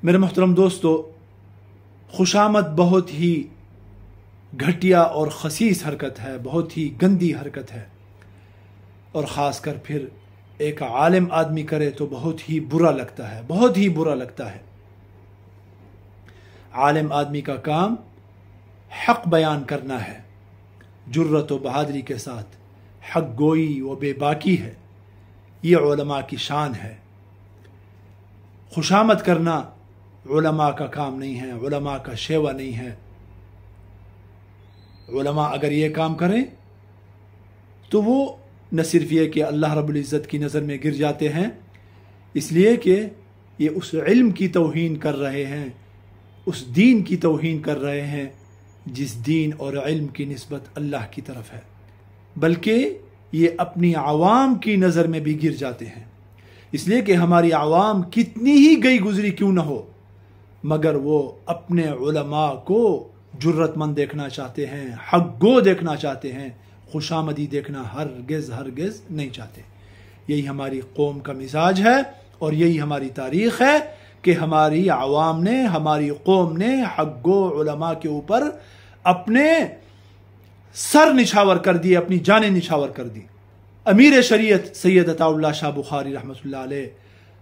मेरे मोहतरम दोस्तों, खुशामद बहुत ही घटिया और खसीस हरकत है, बहुत ही गंदी हरकत है, और ख़ास कर फिर एक आलिम आदमी करे तो बहुत ही बुरा लगता है, बहुत ही बुरा लगता है। आलिम आदमी का काम हक बयान करना है, जुर्रत व बहादुरी के साथ हक गोई व बेबाकी है, ये उलमा की शान है। खुशामद करना उलमा का काम नहीं है, उलमा का शेवा नहीं है। उलमा अगर ये काम करें तो वो न सिर्फ ये कि अल्लाह रब्बुल इज़्ज़त की नज़र में गिर जाते हैं, इसलिए कि ये उस इल्म की तौहीन कर रहे हैं, उस दीन की तौहीन कर रहे हैं जिस दीन और इल्म की निस्बत अल्लाह की तरफ है, बल्कि ये अपनी आवाम की नज़र में भी गिर जाते हैं। इसलिए कि हमारी आवाम कितनी ही गई गुजरी क्यों न हो, मगर वो अपने उलमा को जुर्रतमंद देखना चाहते हैं, हक गो देखना चाहते हैं, खुशामदी देखना हरगिज़ हरगिज़ नहीं चाहते। यही हमारी कौम का मिजाज है और यही हमारी तारीख़ है कि हमारी आवाम ने, हमारी कौम ने हक गो उलमा के ऊपर अपने सर निछावर कर दिए, अपनी जानें निछावर कर दी। अमीर शरीयत सैयद अताउल्लाह शाह बुखारी रहमतुल्लाह अलैह,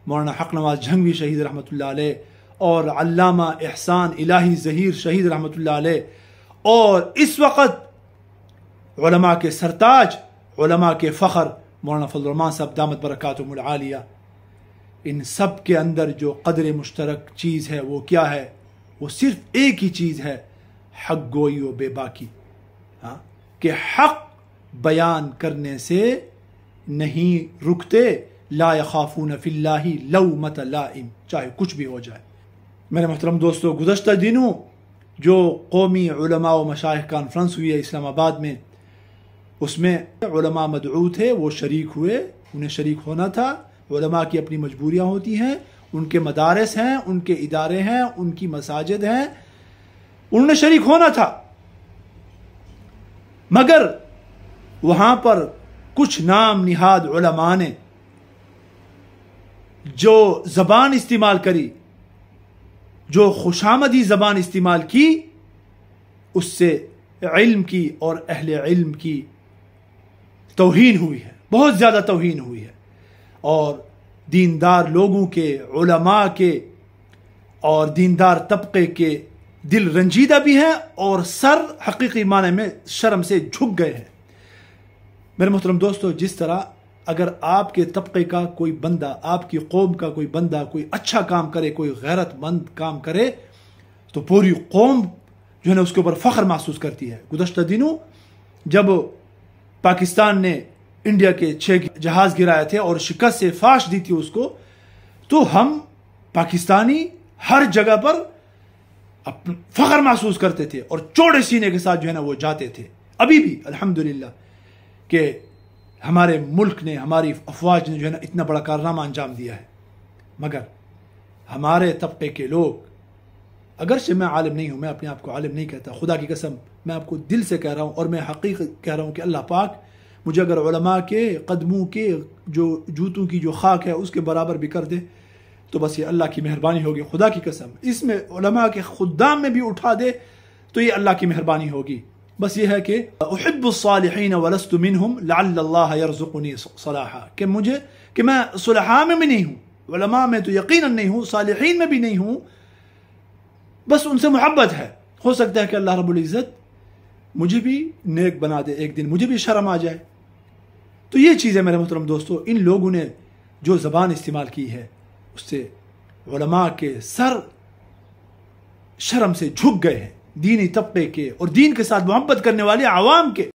मौलाना हक नवाज जंगवी शहीद रहमतुल्लाह अलैह, और अल्लामा एहसान इलाही ज़हीर शहीद रहमतुल्लाह अलैह, और इस वक़्त उलमा के सरताज, उलमा के फ़ख्र मौलाना फजल रहमान साहब दामत बरकातुहुमुल आलिया, इन सब के अंदर जो कदर मुश्तरक चीज़ है वो क्या है? वो सिर्फ एक ही चीज़ है, हक गोई व बेबाकी। हाँ, कि हक बयान करने से नहीं रुकते, ला यखाफून फिल्लाहि लौमत लाइम, चाहे कुछ भी हो जाए। मेरे मोहतरम दोस्तों, गुज़श्ता दिनों जो कौमी उलमा व मशाइख कॉन्फ्रेंस हुई है इस्लामाबाद में, उसमें उलमा मदऊ थे, वो शरीक हुए, उन्हें शरीक होना था। उलमा की अपनी मजबूरियाँ होती हैं, उनके मदारस हैं, उनके इदारे हैं, उनकी मसाजिद हैं, उन्हें शरीक होना था, मगर वहाँ पर कुछ नाम निहाद उलमा ने जो ज़बान इस्तेमाल करी, जो खुशामदी ज़बान इस्तेमाल की, उससे इल्म की और अहले इल्म की तौहीन हुई है, बहुत ज़्यादा तौहीन हुई है। और दीनदार लोगों के, उलमा के और दीनदार तबके के दिल रंजीदा भी हैं और सर हकीकी माने में शर्म से झुक गए हैं। मेरे मोहतरम दोस्तों, जिस तरह अगर आपके तबके का कोई बंदा, आपकी कौम का कोई बंदा कोई अच्छा काम करे, कोई गैरतमंद काम करे, तो पूरी कौम जो है ना उसके ऊपर फ़ख्र महसूस करती है। गुज़श्ता दिनों जब पाकिस्तान ने इंडिया के 6 जहाज़ गिराए थे और शिकस्त से फाश दी थी उसको, तो हम पाकिस्तानी हर जगह पर फ़ख्र महसूस करते थे और चौड़े सीने के साथ जो है ना वो जाते थे। अभी भी अल्हम्दुलिल्लाह कि हमारे मुल्क ने, हमारी अफवाज ने जो है ना इतना बड़ा कारनामा अंजाम दिया है। मगर हमारे तबके के लोग, अगर से मैं आलिम नहीं हूँ, मैं अपने आप को आलिम नहीं कहता, खुदा की कसम मैं आपको दिल से कह रहा हूँ और मैं हकीकत कह रहा हूँ कि अल्लाह पाक मुझे अगर उलमा के कदमों के जो जूतों की जो खाक है उसके बराबर भी कर दे तो बस ये अल्लाह की मेहरबानी होगी। खुदा की कसम इसमें उलमा के खुद्दाम में भी उठा दे तो ये अल्लाह की मेहरबानी होगी। बस ये है कि उहिब्बुस्सालिहीन वलस्तु मिनहुम लअल्लल्लाह यरज़ुक़ुनी सलाहा, कि मैं सुलहा में भी नहीं हूँ, उलमा में तो यकीनन नहीं हूँ, सालिहीन में भी नहीं हूँ, बस उनसे मोहब्बत है। हो सकता है कि अल्लाह रब्बुल इज़्ज़त मुझे भी नेक बना दे, एक दिन मुझे भी शर्म आ जाए। तो ये चीज़ है मेरे मोहतरम दोस्तों, इन लोगों ने जो ज़बान इस्तेमाल की है उससे उलमा के सर शर्म से झुक गए हैं, दीनी तबके के और दीन के साथ मोहब्बत करने वाले आवाम के।